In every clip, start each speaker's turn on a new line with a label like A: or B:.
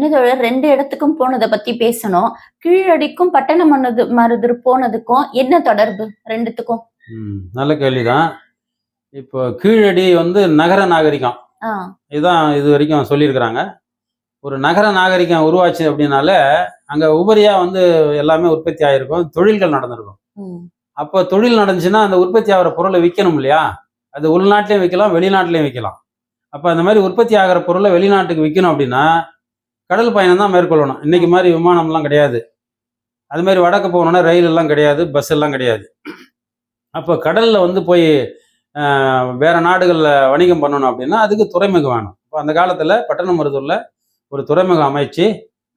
A: என்ன தோழர் 2 இடத்துக்கும் போனத பத்தி பேசணும். கீழடிக்கும் மருதூர் போனதுக்கும் என்ன தொடர்பு 2த்துக்கும்?
B: நல்ல கேள்விதான். இப்போ கீழடி நகர நாகரிகம்.
A: ஆ.
B: இதுதான் இது வரைக்கும் சொல்லியிருக்கிறாங்க. ஒரு நகர நாகரிகம் உருவாச்சு அப்படின்னால, அங்க உபரியா எல்லாமே உற்பத்தி ஆயிருக்கும். தொழில்கள் நடந்திருக்கும்.
A: ம்.
B: அப்போ தொழில் நடந்துச்சுன்னா, அந்த உற்பத்தி ஆகுற பொருளை விக்கணும் இல்லையா? அது உள்நாட்டிலயும் விக்கலாம், வெளிநாட்டிலயும் விக்கலாம். அப்ப அந்த மாரி உற்பத்தி ஆகுற பொருளை வெளிநாட்டுக்கு விக்கணும் அப்படின்னா, கடல் பயணம் தான் மேற்கொள்ளணும். இன்னைக்கு மாரி விமானம்லாம் கிடையாது. அது மாரி வடக்கு போகணும்னா ரயில் எல்லாம் கிடையாது, பஸ் எல்லாம் கிடையாது. அப்போ கடல்ல போய் வேற நாடுகள்ல வணிகம் பண்ணணும் அப்படின்னா, அதுக்கு துறைமுகம் வேணும். இப்போ அந்த காலத்துல பட்டணமருதூர்ல ஒரு துறைமுகம் அமைச்சு,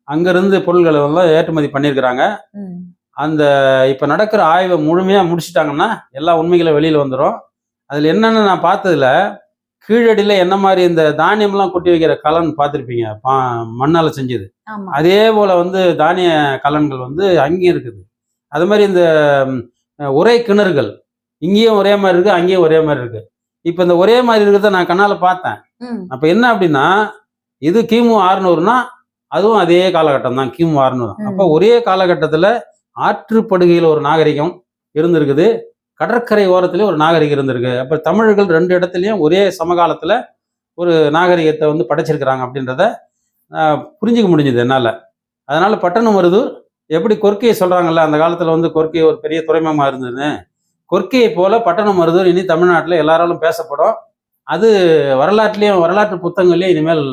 B: அங்கிருந்து பொருள்களை எல்லாம் ஏற்றுமதி பண்ணியிருக்கிறாங்க.
A: ம்.
B: அந்த இப்ப நடக்கிற ஆய்வை முழுமையா முடிச்சிட்டாங்கன்னா, எல்லா உண்மைகளும் வெளியில வந்துரும். அதுல என்னன்னு நான் பார்த்ததுல, கீழடியில என்ன மாதிரி இந்த தானியம்லாம் கொட்டி வைக்கிற கலன் பார்த்துருப்பீங்க, மண்ணால செஞ்சது.
A: ஆமா.
B: அதே போல தானிய கலன்கள் அங்கேயும் இருக்குது. அது மாதிரி இந்த உரை கிணறுகள் இங்கேயும் ஒரே மாதிரி இருக்கு, அங்கேயும் ஒரே மாதிரி இருக்கு. இப்ப இந்த ஒரே மாதிரி இருக்கிறத நான் கண்ணால பார்த்தேன்.
A: ம்.
B: அப்ப என்ன அப்படின்னா, இது கிமு 600னா அதுவும் அதே காலகட்டம் தான், கிமு 600. அப்ப ஒரே காலகட்டத்துல ஆற்றுப்படுகையில் ஒரு நாகரிகம் இருந்திருக்குது, கடற்கரை ஓரத்திலே ஒரு நாகரிகம் இருந்திருக்கு. அப்ப தமிழர்கள் 2 இடத்துலயும் ஒரே சமகாலத்துல ஒரு நாகரிகத்தை படைச்சிருக்கிறாங்க அப்படின்றத புரிஞ்சுக்க முடிஞ்சது என்னால. அதனால பட்டணமருதூர் எப்படி கொர்க்கையை சொல்றாங்கல்ல, அந்த காலத்துல கொர்க்கை ஒரு பெரிய துறைமுகமா இருந்ததுன்னு, கொர்க்கையை போல பட்டணமருதூர் இனி தமிழ்நாட்டில் எல்லாராலும் பேசப்படும். அது வரலாற்று புத்தகங்கள்லயும் இனிமேல்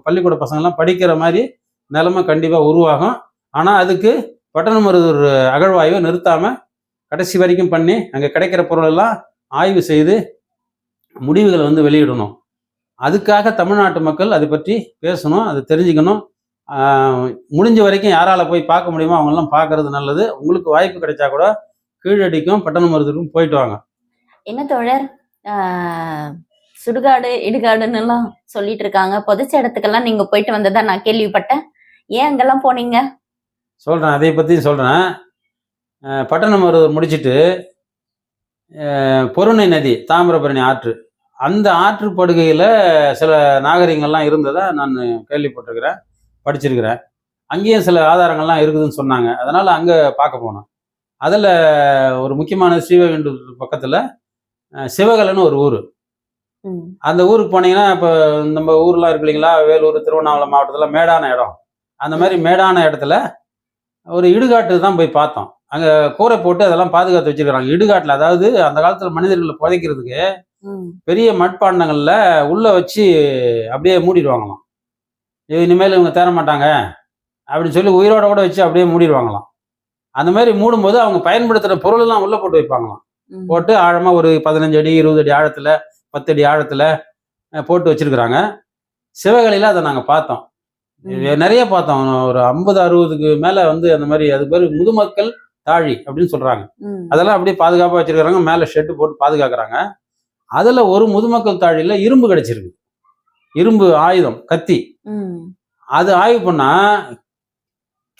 B: பள்ளிக்கூட பசங்கள்லாம் படிக்கிற மாதிரி நிலைமை கண்டிப்பா உருவாகும். ஆனா அதுக்கு பட்டணமருதூர் அகழ்வாய்வை நிறுத்தாம கடைசி வரைக்கும் பண்ணி அங்க கிடைக்கிற பொருள் எல்லாம் ஆய்வு செய்து முடிவுகளை வெளியிடணும். அதுக்காக தமிழ்நாட்டு மக்கள் அதை பற்றி பேசணும், அதை தெரிஞ்சுக்கணும். முடிஞ்ச வரைக்கும் யாரால போய் பார்க்க முடியுமோ அவங்கெல்லாம் பார்க்கறது நல்லது. உங்களுக்கு வாய்ப்பு கிடைச்சா கூட கீழடிக்கும் பட்டணமருதூருக்கும் போயிட்டு வாங்க.
A: என்ன தோழர், சுடுகாடு இடுகாடுன்னு எல்லாம் சொல்லிட்டு இருக்காங்க. புதைச்ச இடத்துக்கெல்லாம் நீங்க போயிட்டு வந்ததா நான் கேள்விப்பட்டேன். ஏன் அங்கெல்லாம் போனீங்க?
B: சொல்றேன், அதை பத்தி சொல்றேன். பட்டணமருதூர் முடிச்சுட்டு பொருணை நதி, தாமிரபரணி ஆற்று, அந்த ஆற்று படுகையில சில நாகரிகங்கள்லாம் இருந்ததா நான் கேள்விப்பட்டிருக்கிறேன், படிச்சிருக்கிறேன். அங்கேயும் சில ஆதாரங்கள்லாம் இருக்குதுன்னு சொன்னாங்க. அதனால அங்க பார்க்க போனோம். அதுல ஒரு முக்கியமான ஸ்ரீவைகுண்டத்துக்கு பக்கத்துல சிவகலைன்னு ஒரு ஊர். அந்த ஊருக்கு போனீங்கன்னா, இப்போ நம்ம ஊர்லாம் இருக்கு இல்லைங்களா, வேலூர், திருவண்ணாமலை மாவட்டத்துல மேடான இடம். அந்த மாதிரி மேடான இடத்துல ஒரு இடுகாட்டு தான் போய் பார்த்தோம். அங்க கூரை போட்டு அதெல்லாம் பாதுகாத்து வச்சிருக்கிறாங்க. இடுகாட்டுல, அதாவது அந்த காலத்துல மனிதர்களை புதைக்கிறதுக்கு பெரிய மட்பாண்டங்கள்ல உள்ள வச்சு அப்படியே மூடிடுவாங்களாம். இனிமேல் இவங்க தேர மாட்டாங்க அப்படின்னு சொல்லி உயிரோட கூட வச்சு அப்படியே மூடிடுவாங்களாம். அந்த மாதிரி மூடும்போது அவங்க பயன்படுத்துற பொருள் எல்லாம் உள்ள போட்டு வைப்பாங்களாம். போட்டு ஆழமா ஒரு 15 அடி 20 அடி ஆழத்துல 10 அடி ஆழத்துல போட்டு வச்சிருக்கிறாங்க. சிவகலையில அதை நாங்க பார்த்தோம், நிறைய பார்த்தோம். ஒரு 50-60க்கு மேல அந்த மாதிரி, அது பேரு முதுமக்கள் தாழி அப்படின்னு சொல்றாங்க. அதெல்லாம் அப்படியே பாதுகாப்பா வச்சிருக்கிறாங்க, மேல ஷெட்டு போட்டு பாதுகாக்கிறாங்க. அதுல ஒரு முதுமக்கள் தாழியில இரும்பு கிடைச்சிருக்கு, இரும்பு ஆயுதம், கத்தி. அது ஆய்வு பண்ணா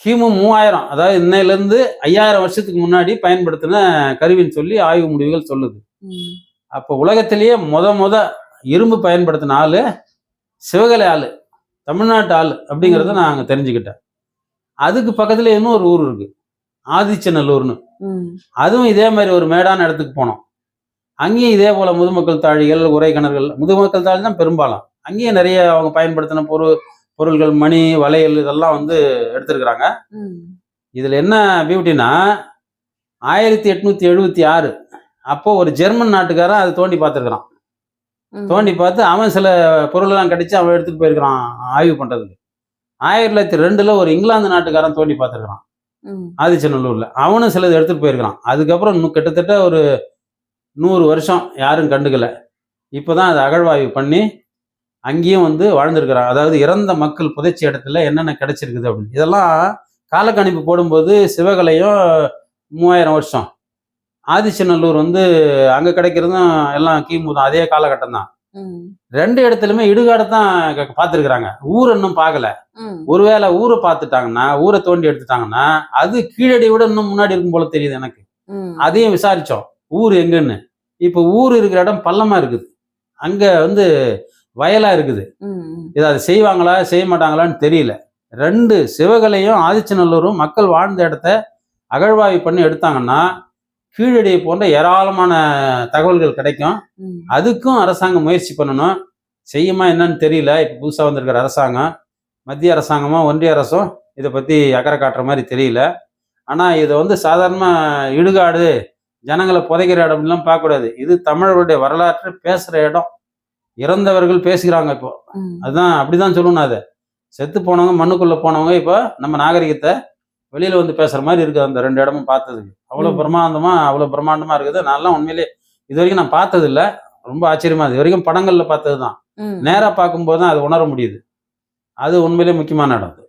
B: கிமு 3000, அதாவது இன்னையில இருந்து 5000 வருஷத்துக்கு முன்னாடி பயன்படுத்தின கருவின்னு சொல்லி ஆய்வு முடிவுகள் சொல்லுது. அப்போ உலகத்திலேயே முத இரும்பு பயன்படுத்தின ஆளு சிவகலை ஆளு, தமிழ்நாட்டு ஆளு அப்படிங்கிறத நான் அங்க தெரிஞ்சுக்கிட்டேன். அதுக்கு பக்கத்துல இன்னும் ஒரு ஊர் இருக்கு, ஆதிச்சநல்லூர்னு. அதுவும் இதே மாதிரி ஒரு மேடான இடத்துக்கு போனோம். அங்கேயும் இதே போல முதுமக்கள் தாழிகள், உரை கிணறுகள், முதுமக்கள் தாழி தான் பெரும்பாலும். அங்கேயும் நிறைய அவங்க பயன்படுத்தின பொருள்கள், மணி, வளையல் இதெல்லாம் எடுத்திருக்கிறாங்க. இதுல என்ன பியூட்டினா, 1876 அப்போ ஒரு ஜெர்மன் நாட்டுக்காரன் அதை தோண்டி பார்த்துருக்கிறான். தோண்டி பார்த்து அவன் சில பொருளெல்லாம் கிடைச்சு அவன் எடுத்துட்டு போயிருக்கிறான் ஆய்வு பண்றதுக்கு. 1902 ஒரு இங்கிலாந்து நாட்டுக்காரன் தோண்டி பார்த்துருக்கிறான் ஆதிச்சநல்லூர்ல. அவனும் சிலது எடுத்துட்டு போயிருக்கிறான். அதுக்கப்புறம் இன்னும் கிட்டத்தட்ட ஒரு 100 வருஷம் யாரும் கண்டுக்கல. இப்போதான் அதை அகழ்வாய்வு பண்ணி அங்கேயும் வாழ்ந்திருக்கிறாங்க. அதாவது இறந்த மக்கள் புதைச்ச இடத்துல என்னென்ன கிடைச்சிருக்குது அப்படின்னு. இதெல்லாம் காலக்கணிப்பு போடும்போது சிவகலையும் 3000 வருஷம், ஆதிச்சநல்லூர் அங்க கிடைக்கிறதும் எல்லாம் கிமு தான், அதே காலகட்டம் தான். 2 இடத்துலயுமே இடுகாடு தான் பார்த்துருக்குறாங்க, ஊர் இன்னும் பார்க்கல. ஒருவேளை ஊரை பார்த்துட்டாங்கன்னா, ஊரை தோண்டி எடுத்துட்டாங்கன்னா, அது கீழடி விட இன்னும் முன்னாடி இருக்கும் போல தெரியுது எனக்கு. அதையும் விசாரிச்சோம் ஊர் எங்கன்னு. இப்ப ஊர் இருக்கிற இடம் பள்ளமா இருக்குது. அங்க வயலா இருக்குது.
A: ம்.
B: இதை அது செய்வாங்களா செய்ய மாட்டாங்களான்னு தெரியல. 2 சிவகலையும் ஆதிச்சநல்லூரும் மக்கள் வாழ்ந்த இடத்த அகழ்வாய்வு பண்ணி எடுத்தாங்கன்னா கீழடியை போன்ற ஏராளமான தகவல்கள் கிடைக்கும்.
A: ம்.
B: அதுக்கும் அரசாங்கம் முயற்சி பண்ணணும். செய்யுமா என்னன்னு தெரியல. இப்போ புதுசாக வந்திருக்கிற அரசாங்கம், மத்திய அரசாங்கமும் ஒன்றிய அரசும் இதை பற்றி அக்கறை காட்டுற மாதிரி தெரியல. ஆனால் இதை வந்து சாதாரணமாக இடுகாடு ஜனங்களை புதைக்கிற இடம்லாம் பார்க்கக்கூடாது. இது தமிழருடைய வரலாற்று பேசுகிற இடம். இறந்தவர்கள் பேசுகிறாங்க இப்போ.
A: ம்.
B: அதுதான் அப்படிதான் சொல்லணும். அதை செத்து போனவங்க மண்ணுக்குள்ளே போனவங்க இப்போ நம்ம நாகரிகத்தை வெளியில் வந்து பேசுகிற மாதிரி இருக்குது. அந்த 2 இடமும் பார்த்ததுக்கு அவ்வளோ
A: ம்.
B: அவ்வளோ பிரம்மாண்டமாக இருக்குது. நான்லாம் உண்மையிலே இது வரைக்கும் நான் பார்த்தது இல்லை. ரொம்ப ஆச்சரியமா இது வரைக்கும் படங்களில் பார்த்தது தான்.
A: ம்.
B: நேராக பார்க்கும்போது தான் அது உணர முடியுது. அது உண்மையிலே முக்கியமான இடம் அது.